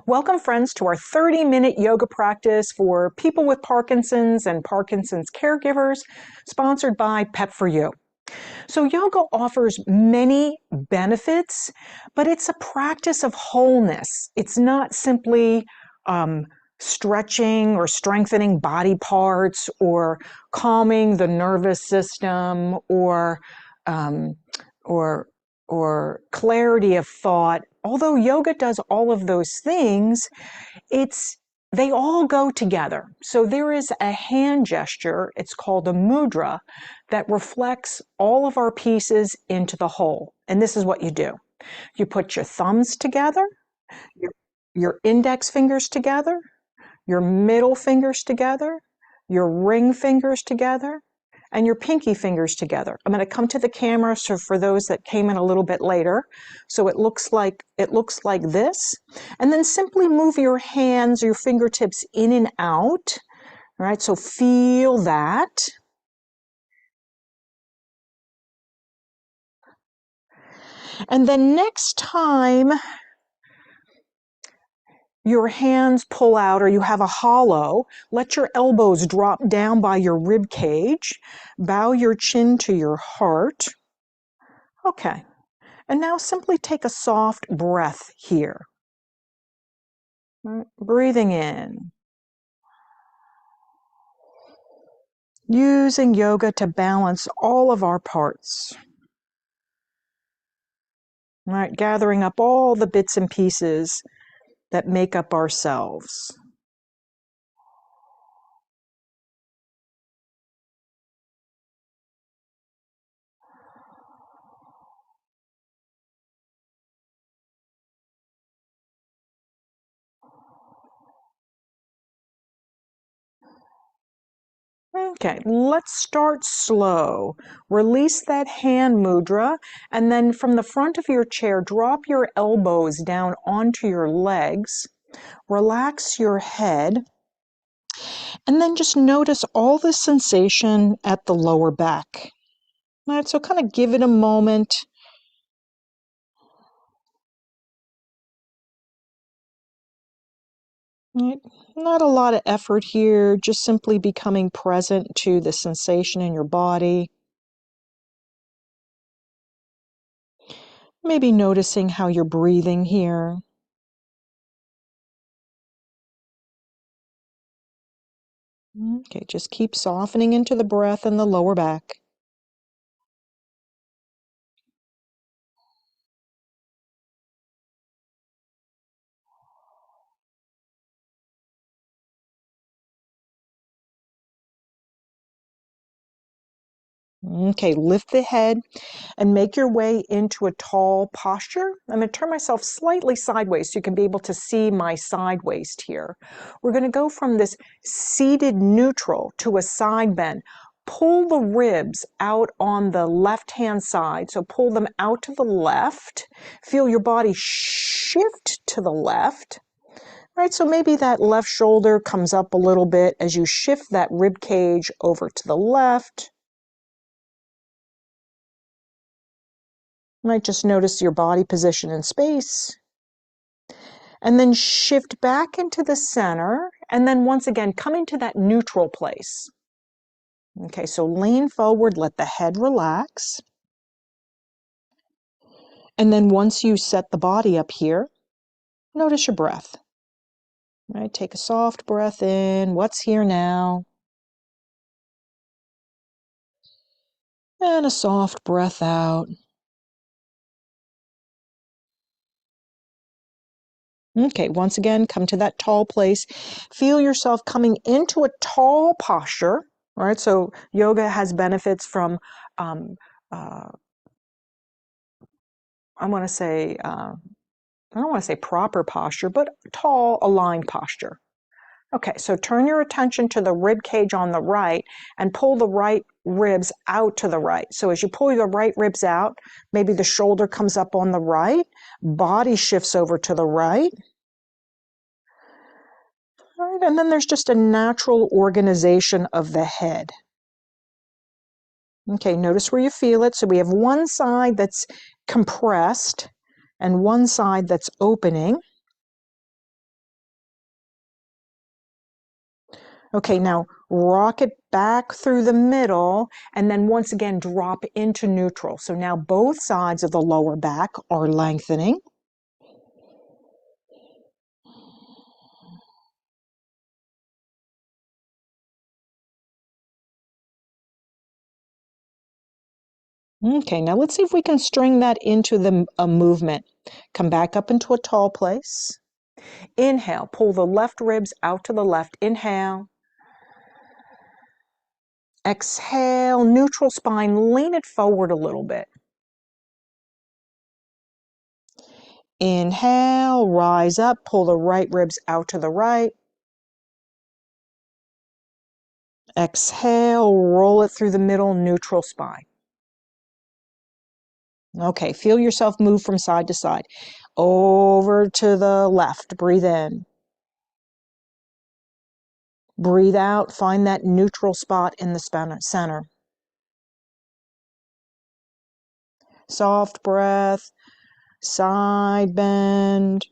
Welcome, friends, to our 30-minute yoga practice for people with Parkinson's and Parkinson's caregivers, sponsored by Pep4U. So yoga offers many benefits, but it's a practice of wholeness. It's not simply stretching or strengthening body parts or calming the nervous system um, or or clarity of thought. Although yoga does all of those things, they all go together. So there is a hand gesture, it's called a mudra, that reflects all of our pieces into the whole. And this is what you do. You put your thumbs together, your, your index fingers together, your middle fingers together, your ring fingers together, and your pinky fingers together. I'm going to come to the camera so for those that came in a little bit later. So it looks like this. And then simply move your hands, your fingertips in and out. All right, so feel that. And then next time your hands pull out or you have a hollow, let your elbows drop down by your rib cage. Bow your chin to your heart. Okay. And now simply take a soft breath here. Breathing in. Using yoga to balance all of our parts. All right, gathering up all the bits and pieces that make up ourselves. Okay, let's start slow. Release that hand mudra, and then from the front of your chair, drop your elbows down onto your legs. Relax your head, and then just notice all the sensation at the lower back. All right, so kind of give it a moment. Right. Not a lot of effort here, just simply becoming present to the sensation in your body. Maybe noticing how you're breathing here. Okay, just keep softening into the breath in the lower back. Okay, lift the head and make your way into a tall posture. I'm going to turn myself slightly sideways so you can be able to see my side waist here. We're going to go from this seated neutral to a side bend. Pull the ribs out on the left-hand side, so pull them out to the left. Feel your body shift to the left. Right, so maybe that left shoulder comes up a little bit as you shift that rib cage over to the left. You might just notice your body position in space. And then shift back into the center. And then once again, come into that neutral place. Okay, so lean forward, let the head relax. And then once you set the body up here, notice your breath. All right, take a soft breath in. What's here now? And a soft breath out. Okay, once again, come to that tall place. Feel yourself coming into a tall posture. All right, so yoga has benefits from, uh, I want to say, I don't want to say proper posture, but tall, aligned posture. Okay, so turn your attention to the rib cage on the right and pull the right ribs out to the right. So as you pull the right ribs out, maybe the shoulder comes up on the right, body shifts over to the right. All right, and then there's just a natural organization of the head. Okay, notice where you feel it. So we have one side that's compressed and one side that's opening. Okay, now rock it back through the middle and then once again drop into neutral. So now both sides of the lower back are lengthening. Okay, now let's see if we can string that into a movement. Come back up into a tall place. Inhale, pull the left ribs out to the left. Inhale. Exhale, neutral spine, lean it forward a little bit. Inhale, rise up, pull the right ribs out to the right. Exhale, roll it through the middle, neutral spine. Okay, feel yourself move from side to side. Over to the left, breathe in. Breathe out, find that neutral spot in the center. Soft breath, side bend.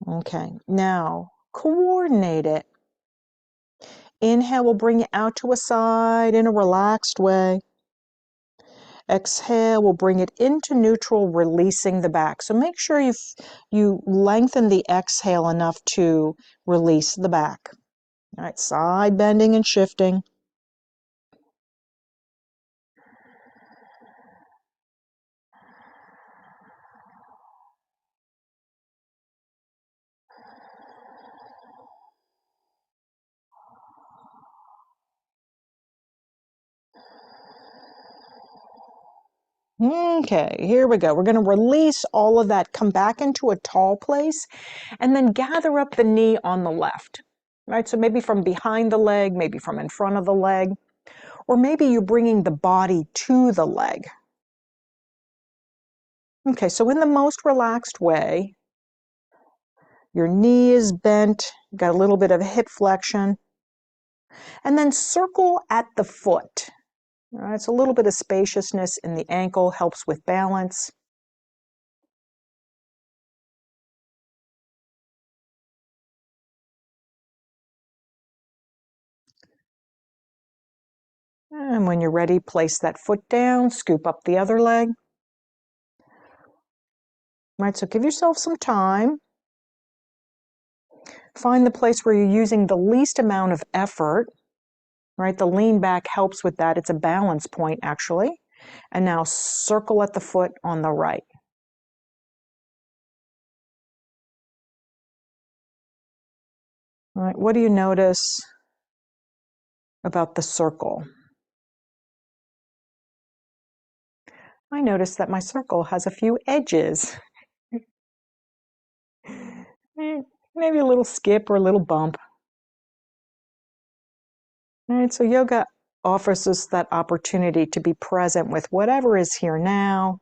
Okay, now coordinate it. Inhale will bring you out to a side in a relaxed way. Exhale will bring it into neutral, releasing the back. So make sure you lengthen the exhale enough to release the back. All right, side bending and shifting. Okay, here we go. We're going to release all of that, come back into a tall place, and then gather up the knee on the left. Right, so maybe from behind the leg, maybe from in front of the leg, or maybe you're bringing the body to the leg. Okay, so in the most relaxed way, your knee is bent, got a little bit of hip flexion, and then circle at the foot. All right, it's a little bit of spaciousness in the ankle, helps with balance. And when you're ready, place that foot down, scoop up the other leg. All right, so give yourself some time. Find the place where you're using the least amount of effort. Right, the lean back helps with that. It's a balance point, actually. And now circle at the foot on the right. All right, what do you notice about the circle? I notice that my circle has a few edges. Maybe a little skip or a little bump. All right, so yoga offers us that opportunity to be present with whatever is here now,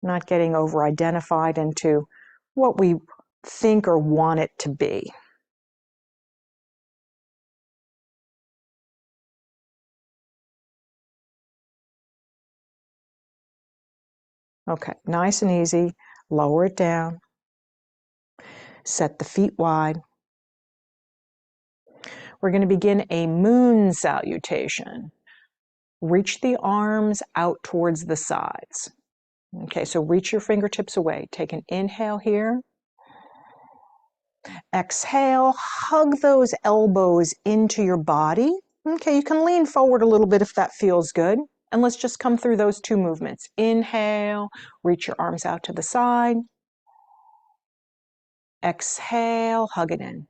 not getting over-identified into what we think or want it to be. Okay, nice and easy. Lower it down. Set the feet wide. We're going to begin a moon salutation. Reach the arms out towards the sides. Okay, so reach your fingertips away. Take an inhale here. Exhale, hug those elbows into your body. Okay, you can lean forward a little bit if that feels good. And let's just come through those two movements. Inhale, reach your arms out to the side. Exhale, hug it in.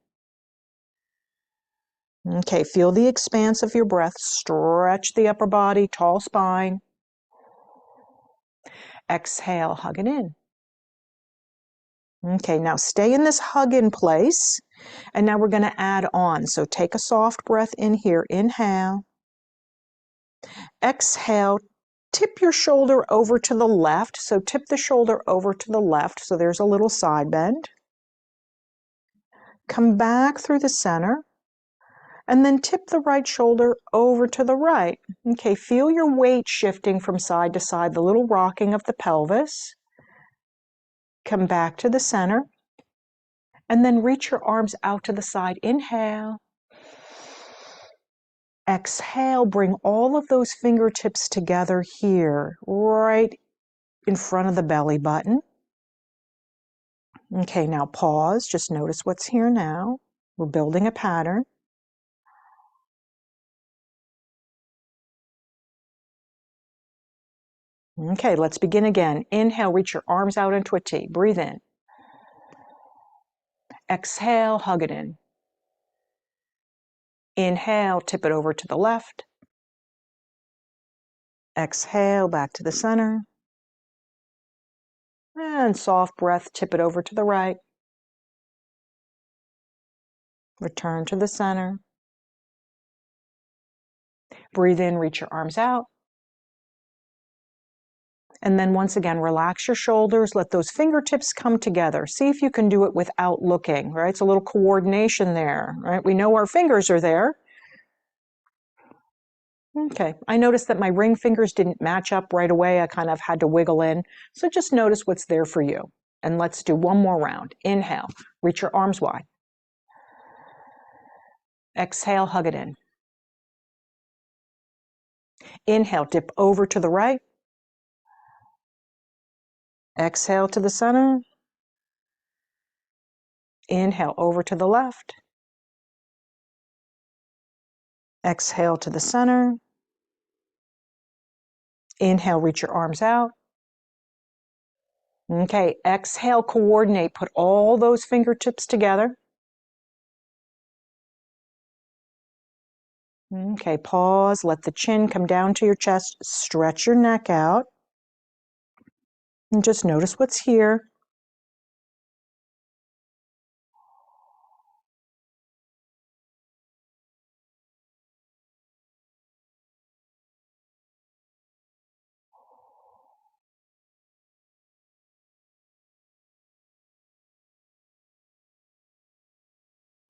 Okay, feel the expanse of your breath. Stretch the upper body, tall spine. Exhale, hug it in. Okay, now stay in this hug in place. And now we're going to add on. So take a soft breath in here. Inhale. Exhale. Tip your shoulder over to the left. So tip the shoulder over to the left. So there's a little side bend. Come back through the center. And then tip the right shoulder over to the right. Okay, feel your weight shifting from side to side, the little rocking of the pelvis. Come back to the center. And then reach your arms out to the side. Inhale. Exhale, bring all of those fingertips together here, right in front of the belly button. Okay, now pause. Just notice what's here now. We're building a pattern. Okay, let's begin again. Inhale, reach your arms out into a T. Breathe in. Exhale, hug it in. Inhale, tip it over to the left. Exhale, back to the center. And soft breath, tip it over to the right. Return to the center. Breathe in, reach your arms out. And then once again, relax your shoulders. Let those fingertips come together. See if you can do it without looking, right? It's a little coordination there, right? We know our fingers are there. Okay, I noticed that my ring fingers didn't match up right away. I kind of had to wiggle in. So just notice what's there for you. And let's do one more round. Inhale, reach your arms wide. Exhale, hug it in. Inhale, dip over to the right. Exhale to the center. Inhale over to the left. Exhale to the center. Inhale, reach your arms out. Okay, exhale, coordinate. Put all those fingertips together. Okay, pause. Let the chin come down to your chest. Stretch your neck out. And just notice what's here.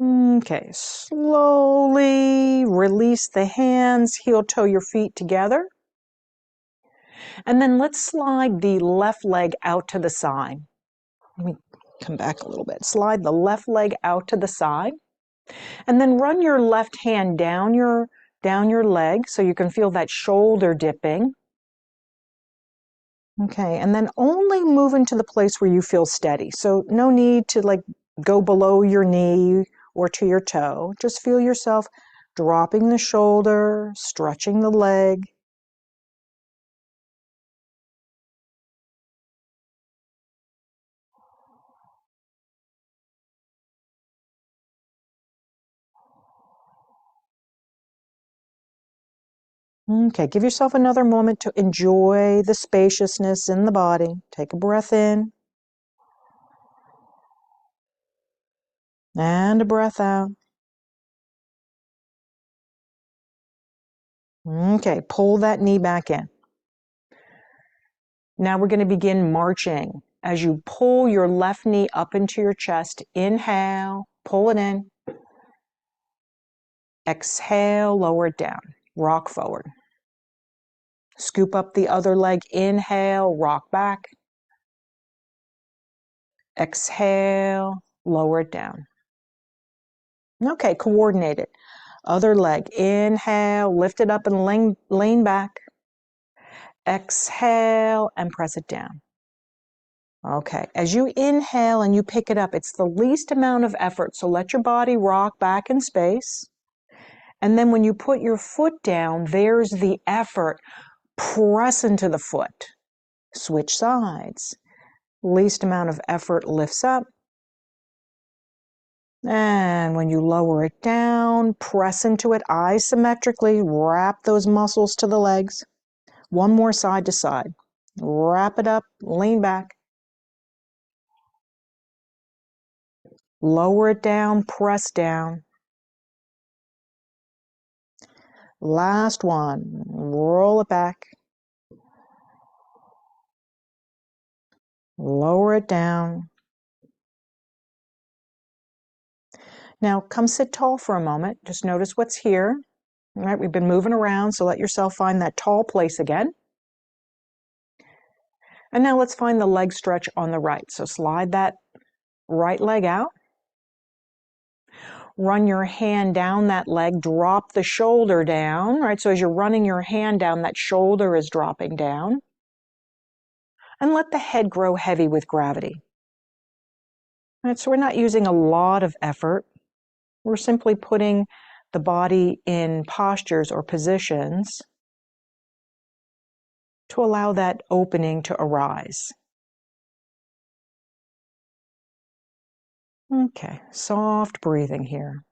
Okay, slowly release the hands, heel toe your feet together. And then let's slide the left leg out to the side. Let me come back a little bit. Slide the left leg out to the side. And then run your left hand down your leg so you can feel that shoulder dipping. Okay, and then only move into the place where you feel steady. So no need to like go below your knee or to your toe. Just feel yourself dropping the shoulder, stretching the leg. Okay, give yourself another moment to enjoy the spaciousness in the body. Take a breath in and a breath out. Okay, pull that knee back in. Now we're going to begin marching. As you pull your left knee up into your chest, inhale, pull it in. Exhale, lower it down, rock forward. Scoop up the other leg, inhale, rock back. Exhale, lower it down. Okay, coordinate it. Other leg, inhale, lift it up and lean back. Exhale and press it down. Okay, as you inhale and you pick it up, it's the least amount of effort, so let your body rock back in space. And then when you put your foot down, there's the effort. Press into the foot. Switch sides. Least amount of effort lifts up. And when you lower it down, press into it isometrically. Wrap those muscles to the legs. One more side to side. Wrap it up, lean back. Lower it down, press down. Last one. Roll it back. Lower it down. Now come sit tall for a moment. Just notice what's here. All right, we've been moving around, so let yourself find that tall place again. And now let's find the leg stretch on the right. So slide that right leg out. run your hand down that leg, drop the shoulder down, right? So as you're running your hand down, that shoulder is dropping down. And let the head grow heavy with gravity. Right, so we're not using a lot of effort. We're simply putting the body in postures or positions to allow that opening to arise. Okay, soft breathing here.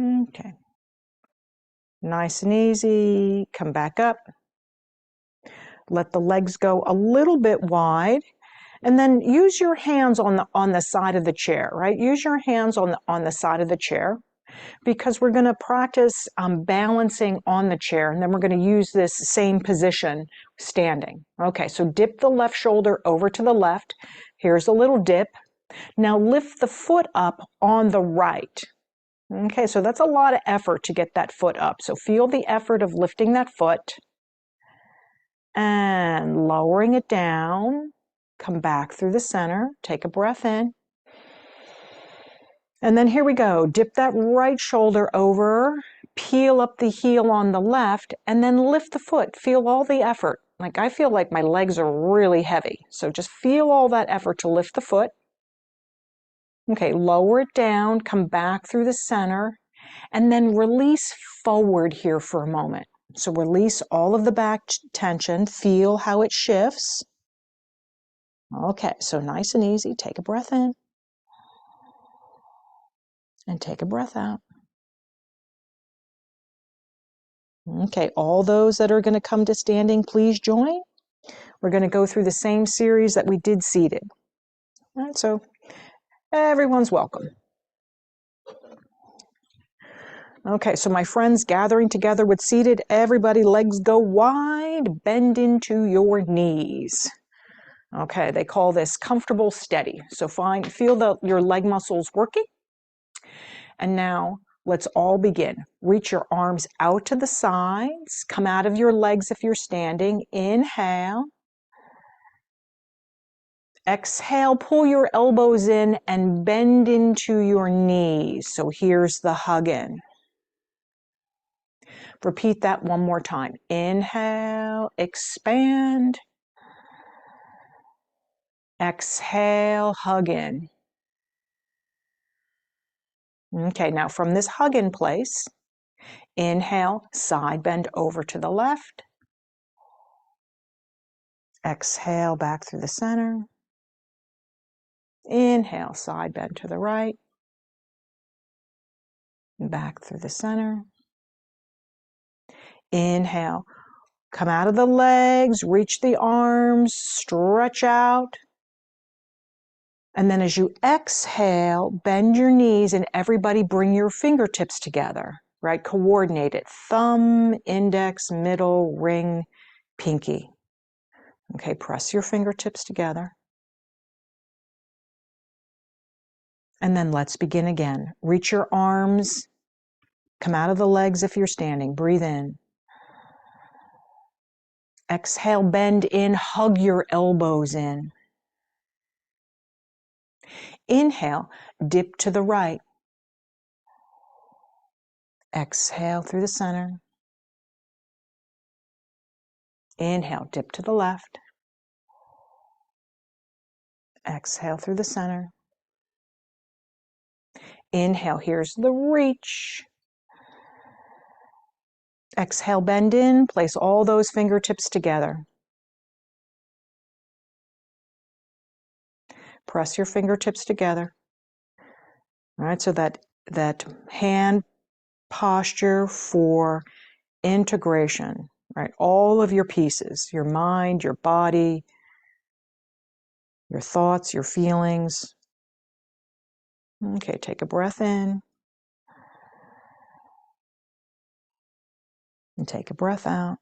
Okay. Nice and easy. Come back up. Let the legs go a little bit wide. And then use your hands on the side of the chair, right? Use your hands on the side of the chair, because we're going to practice balancing on the chair, and then we're going to use this same position standing. Okay, so dip the left shoulder over to the left. Here's a little dip. Now lift the foot up on the right. Okay, so that's a lot of effort to get that foot up. So feel the effort of lifting that foot and lowering it down. Come back through the center. Take a breath in. And then here we go. Dip that right shoulder over, peel up the heel on the left, and then lift the foot. Feel all the effort. Like, I feel like my legs are really heavy. So just feel all that effort to lift the foot. Okay, lower it down, come back through the center, and then release forward here for a moment. So release all of the back tension. Feel how it shifts. Okay, so nice and easy. Take a breath in. And take a breath out. Okay, all those that are going to come to standing, please join. We're going to go through the same series that we did seated. All right, so everyone's welcome. Okay, so my friends, gathering together with seated, everybody legs go wide, bend into your knees. Okay, they call this comfortable steady. So feel your leg muscles working. And now let's all begin. Reach your arms out to the sides. Come out of your legs if you're standing. Inhale. Exhale, pull your elbows in and bend into your knees. So here's the hug in. Repeat that one more time. Inhale, expand. Exhale, hug in. Okay, now from this hug in place, inhale, side bend over to the left. Exhale, back through the center. Inhale, side bend to the right. Back through the center. Inhale, come out of the legs, reach the arms, stretch out. And then as you exhale, bend your knees, and everybody bring your fingertips together, right? Coordinate it. Thumb, index, middle, ring, pinky. Okay, press your fingertips together. And then let's begin again. Reach your arms, come out of the legs if you're standing. Breathe in. Exhale, bend in, hug your elbows in. Inhale, dip to the right. Exhale through the center. Inhale, dip to the left. Exhale through the center. Inhale, here's the reach. Exhale, bend in, place all those fingertips together. Press your fingertips together. All right, so that hand posture for integration, right? All of your pieces, your mind, your body, your thoughts, your feelings. Okay, take a breath in. And take a breath out.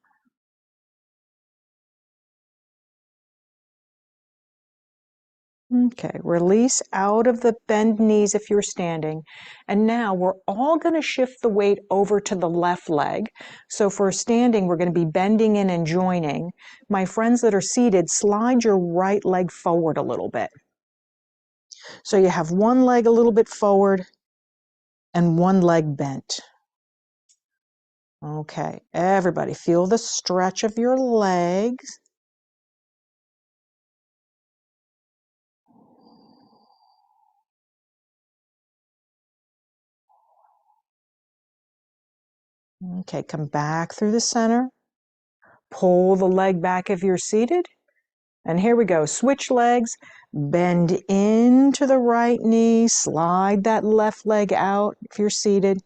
Okay, release out of the bend knees if you're standing. And now we're all going to shift the weight over to the left leg. So for standing, we're going to be bending in and joining. My friends that are seated, slide your right leg forward a little bit. So you have one leg a little bit forward and one leg bent. Okay, everybody feel the stretch of your legs. Okay, come back through the center. Pull the leg back if you're seated. And here we go. Switch legs. Bend into the right knee. Slide that left leg out if you're seated.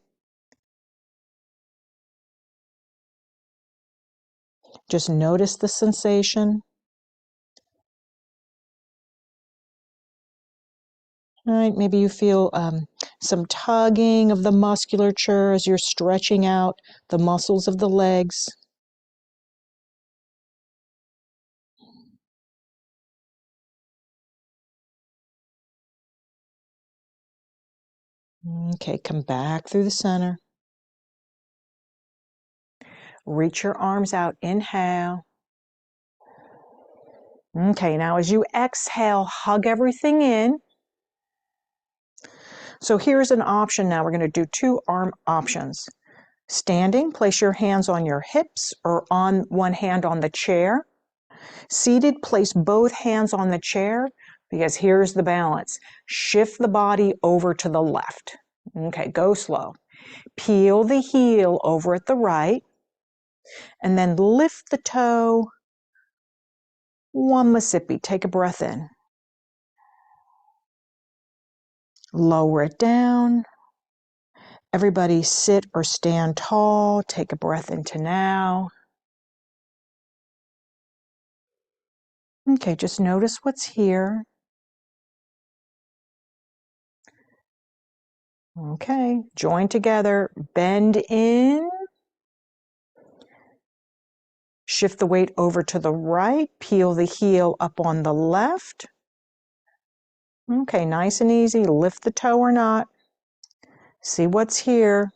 Just notice the sensation. All right, maybe you feel some tugging of the musculature as you're stretching out the muscles of the legs. Okay, come back through the center. Reach your arms out. Inhale. Okay, now as you exhale, hug everything in. So here's an option now. We're going to do two arm options. Standing, place your hands on your hips or on one hand on the chair. Seated, place both hands on the chair because here's the balance. Shift the body over to the left. Okay, go slow. Peel the heel over at the right and then lift the toe. One Mississippi. Take a breath in. Lower it down. Everybody sit or stand tall. Take a breath into now. Okay, just notice what's here. Okay, join together, bend in. Shift the weight over to the right, peel the heel up on the left. Okay, nice and easy. Lift the toe or not. See what's here.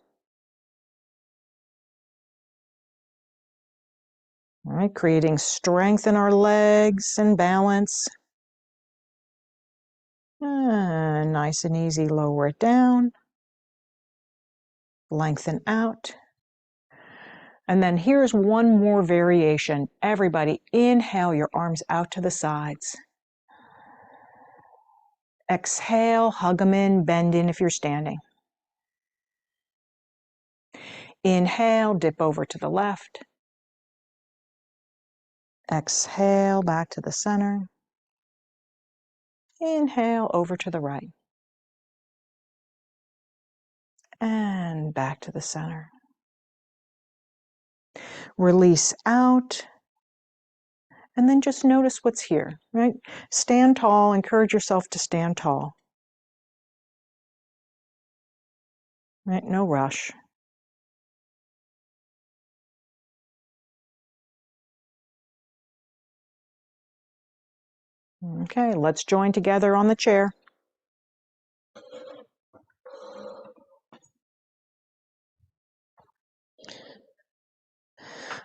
All right, creating strength in our legs and balance. Nice and easy, lower it down. Lengthen out. And then here's one more variation. Everybody, inhale your arms out to the sides. Exhale, hug them in, bend in if you're standing. Inhale, dip over to the left. Exhale, back to the center. Inhale, over to the right. And back to the center. Release out. And then just notice what's here, right? Stand tall, encourage yourself to stand tall. Right? No rush. Okay, let's join together on the chair.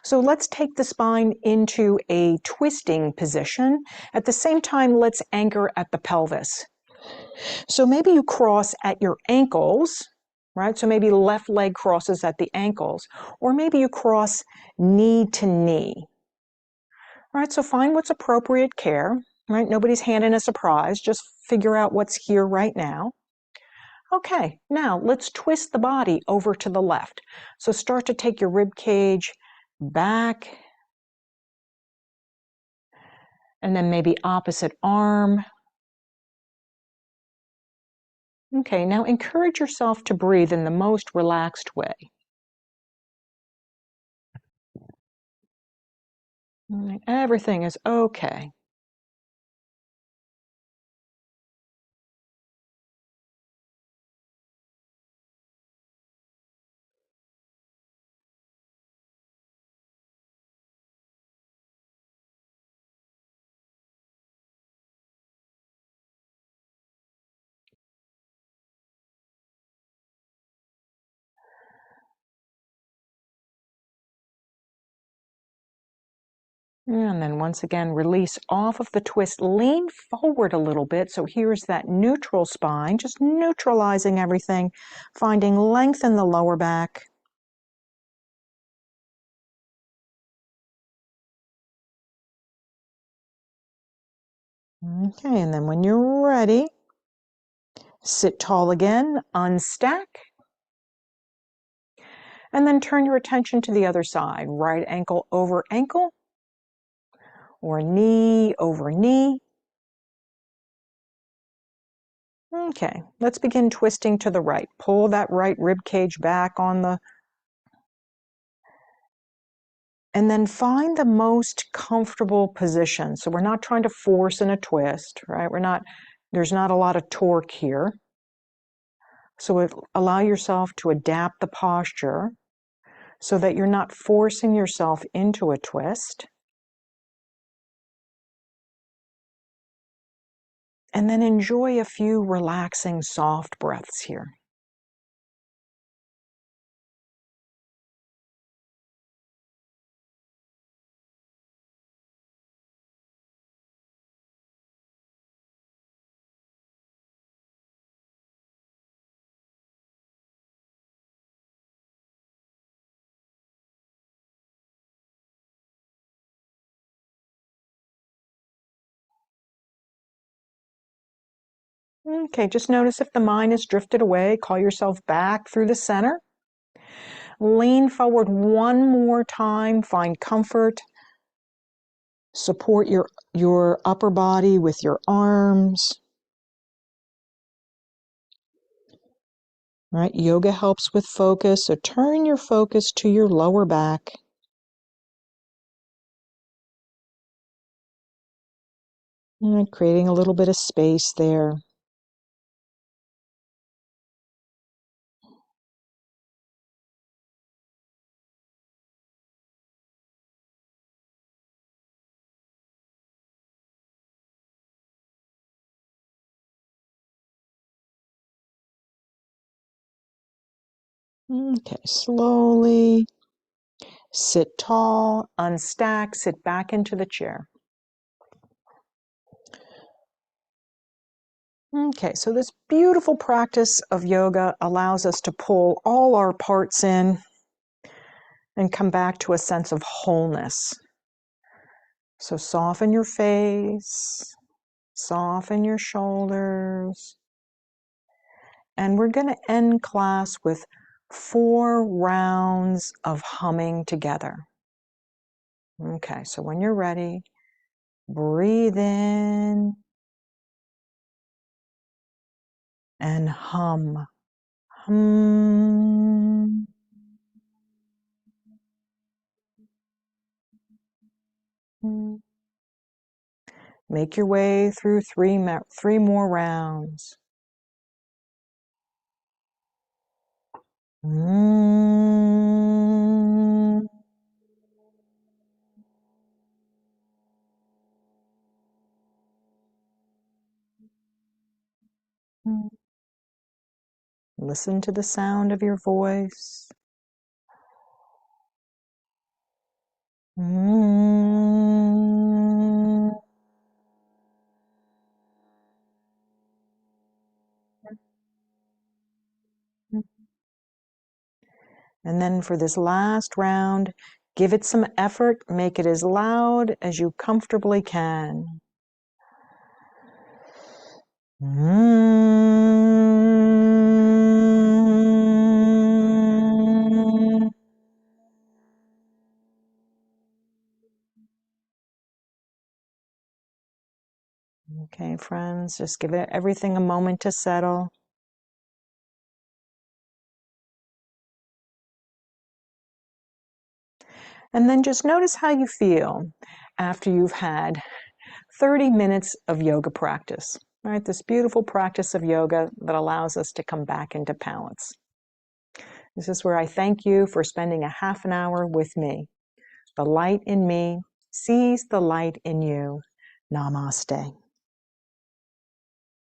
So let's take the spine into a twisting position. At the same time, let's anchor at the pelvis. So maybe you cross at your ankles, right? So maybe left leg crosses at the ankles, or maybe you cross knee to knee. All right, so find what's appropriate care, right? Nobody's handing a surprise, just figure out what's here right now. Okay, now let's twist the body over to the left. So start to take your rib cage back, and then maybe opposite arm. Okay, now encourage yourself to breathe in the most relaxed way. Everything is okay. And then once again, release off of the twist. Lean forward a little bit. So here's that neutral spine, just neutralizing everything, finding length in the lower back. Okay, and then when you're ready, sit tall again, unstack, and then turn your attention to the other side. Right ankle over ankle, or knee over knee. Okay, let's begin twisting to the right. Pull that right rib cage back on the, and then find the most comfortable position. So we're not trying to force in a twist, right? There's not a lot of torque here. So allow yourself to adapt the posture so that you're not forcing yourself into a twist. And then enjoy a few relaxing, soft breaths here. Okay, just notice if the mind has drifted away. Call yourself back through the center. Lean forward one more time. Find comfort. Support your upper body with your arms. Right? Yoga helps with focus, so turn your focus to your lower back. And creating a little bit of space there. Okay, slowly sit tall, unstack, sit back into the chair. Okay, so this beautiful practice of yoga allows us to pull all our parts in and come back to a sense of wholeness. So soften your face, soften your shoulders. And we're going to end class with 4 rounds of humming together. Okay, so when you're ready, breathe in and hum. Hum. Make your way through 3 more rounds. Listen to the sound of your voice. And then for this last round, give it some effort. Make it as loud as you comfortably can. Okay, friends, just give everything a moment to settle. And then just notice how you feel after you've had 30 minutes of yoga practice, right? This beautiful practice of yoga that allows us to come back into balance. This is where I thank you for spending a half an hour with me. The light in me sees the light in you. Namaste.